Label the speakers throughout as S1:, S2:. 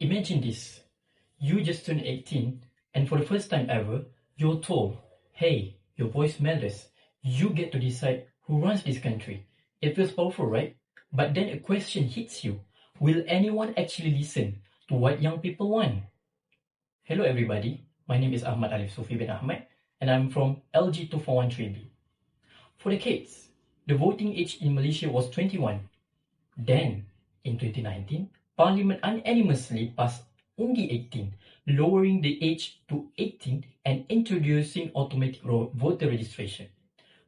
S1: Imagine this. You just turned 18 and for the first time ever, you're told, hey, your voice matters. You get to decide who runs this country. It feels powerful, right? But then a question hits you. Will anyone actually listen to what young people want? Hello everybody, my name is Ahmad Aliff Sufi bin Ahmad and I'm from LG2413B. For decades, the voting age in Malaysia was 21. Then, in 2019, Parliament unanimously passed only 18, lowering the age to 18 and introducing automatic voter registration.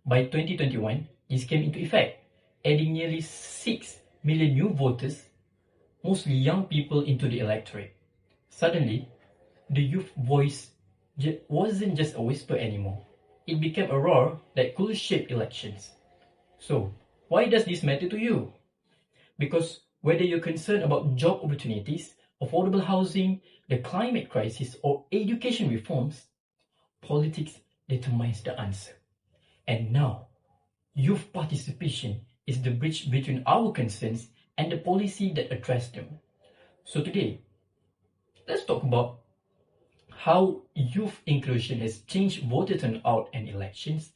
S1: By 2021, this came into effect, adding nearly 6 million new voters, mostly young people, into the electorate. Suddenly, the youth voice wasn't just a whisper anymore. It became a roar that could shape elections. So, why does this matter to you? Because whether you're concerned about job opportunities, affordable housing, the climate crisis, or education reforms, politics determines the answer. And now, youth participation is the bridge between our concerns and the policy that address them. So today, let's talk about how youth inclusion has changed voter turnout and elections,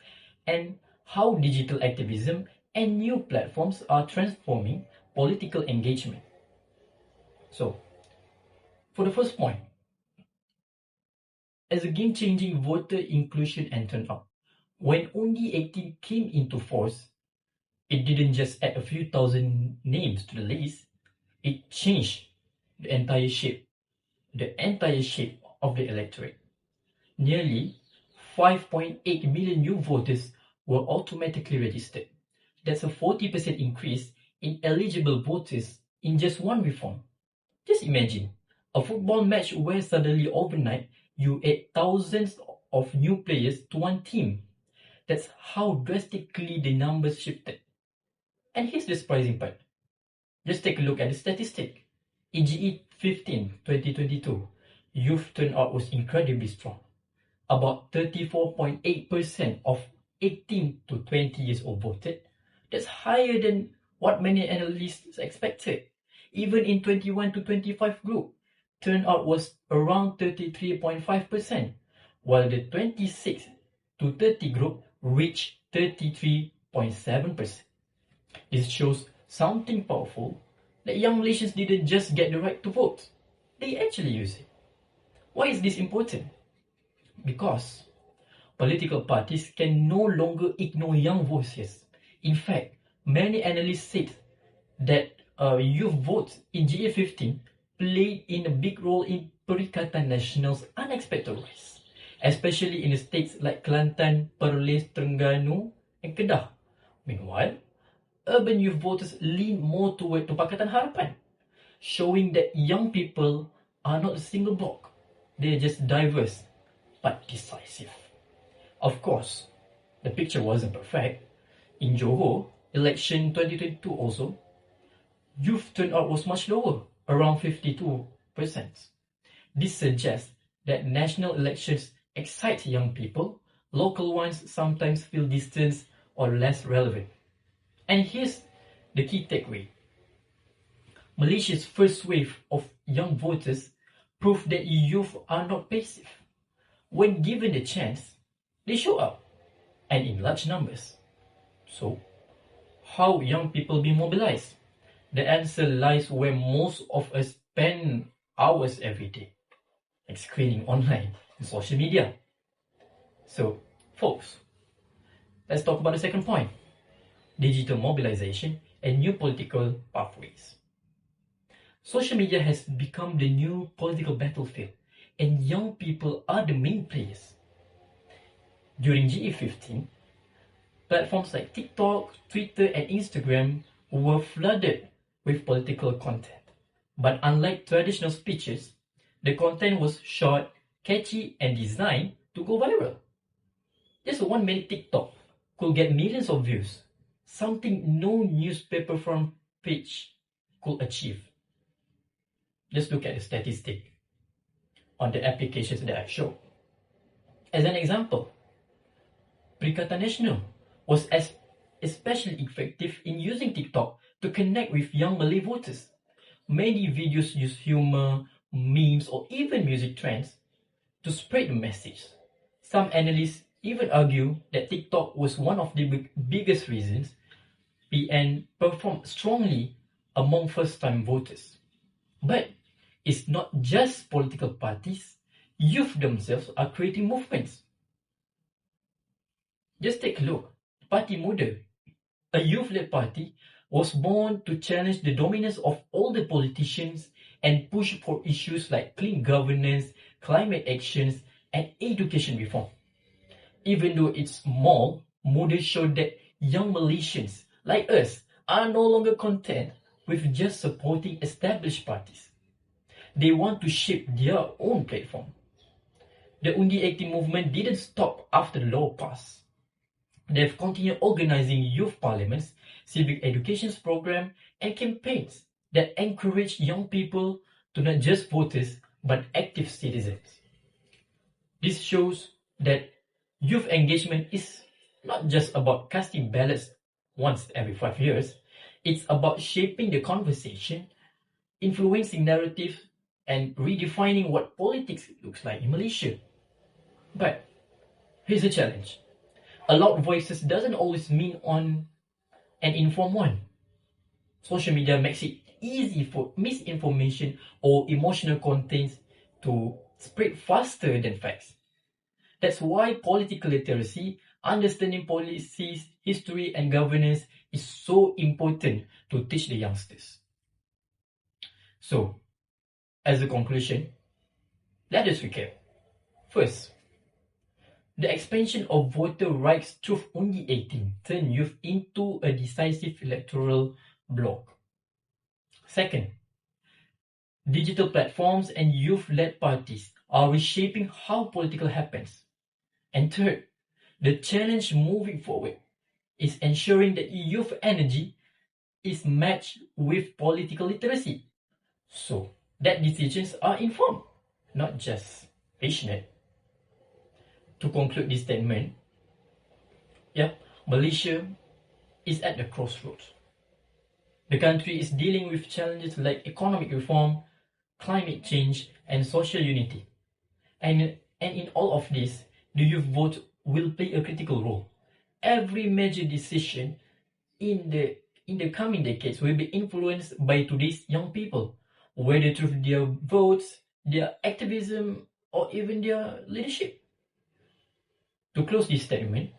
S1: and how digital activism and new platforms are transforming political engagement. So, for the first point, as a game-changing voter inclusion and turnout, when only 18 came into force, it didn't just add a few thousand names to the list, it changed the entire shape of the electorate. Nearly 5.8 million new voters were automatically registered. That's a 40% increase in eligible voters in just one reform. Just imagine a football match where suddenly overnight you add thousands of new players to one team. That's how drastically the numbers shifted. And here's the surprising part. Just take a look at the statistic. In GE15 2022, youth turnout was incredibly strong. About 34.8% of 18 to 20 years old voted. That's higher than what many analysts expected. Even in 21 to 25 group, turnout was around 33.5%, while the 26 to 30 group reached 33.7%. This shows something powerful, that young Malaysians didn't just get the right to vote, they actually use it. Why is this important? Because political parties can no longer ignore young voices. In fact, many analysts said that youth votes in GA15 played in a big role in Perikatan Nasional's unexpected rise, especially in the states like Kelantan, Perlis, Terengganu, and Kedah. Meanwhile, urban youth voters lean more toward Pakatan Harapan, showing that young people are not a single bloc. They're just diverse, but decisive. Of course, the picture wasn't perfect. In Johor, election 2022 also, youth turnout was much lower, around 52%. This suggests that national elections excite young people, local ones sometimes feel distant or less relevant. And here's the key takeaway. Malaysia's first wave of young voters proved that youth are not passive. When given the chance, they show up, and in large numbers. So, how young people be mobilized? The answer lies where most of us spend hours every day, like screening online and social media. So, folks, let's talk about the second point, digital mobilization and new political pathways. Social media has become the new political battlefield, and young people are the main players. During GE15, platforms like TikTok, Twitter, and Instagram were flooded with political content. But unlike traditional speeches, the content was short, catchy, and designed to go viral. Just a 1 minute TikTok could get millions of views, something no newspaper front page could achieve. Just look at the statistic on the applications that I showed. As an example, Perikatan Nasional was especially effective in using TikTok to connect with young Malay voters. Many videos use humor, memes, or even music trends to spread the message. Some analysts even argue that TikTok was one of the biggest reasons PN performed strongly among first-time voters. But it's not just political parties. Youth themselves are creating movements. Just take a look. Parti Muda, a youth-led party, was born to challenge the dominance of older politicians and push for issues like clean governance, climate actions, and education reform. Even though it's small, Muda showed that young Malaysians like us are no longer content with just supporting established parties. They want to shape their own platform. The Undi 80 movement didn't stop after the law passed. They've continued organizing youth parliaments, civic education programs, and campaigns that encourage young people to not just voters but active citizens. This shows that youth engagement is not just about casting ballots once every 5 years. It's about shaping the conversation, influencing narratives, and redefining what politics looks like in Malaysia. But here's a challenge. A loud voices doesn't always mean on an informed one. Social media makes it easy for misinformation or emotional content to spread faster than facts. That's why political literacy, understanding policies, history, and governance is so important to teach the youngsters. So, as a conclusion, let us recap. First, the expansion of voter rights through Undi 18 turned youth into a decisive electoral bloc. Second, digital platforms and youth-led parties are reshaping how political happens. And third, the challenge moving forward is ensuring that youth energy is matched with political literacy, so that decisions are informed, not just passionate. To conclude this statement, Malaysia is at the crossroads. The country is dealing with challenges like economic reform, climate change, and social unity. And in all of this, the youth vote will play a critical role. Every major decision in the coming decades will be influenced by today's young people, whether through their votes, their activism, or even their leadership. To close this statement,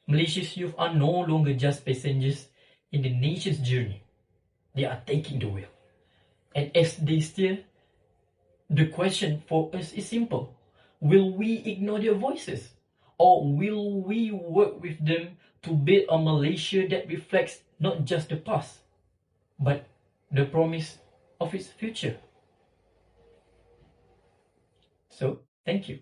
S1: Malaysia's youth are no longer just passengers in the nation's journey. They are taking the wheel. And as they steer, the question for us is simple. Will we ignore their voices? Or will we work with them to build a Malaysia that reflects not just the past, but the promise of its future? So, thank you.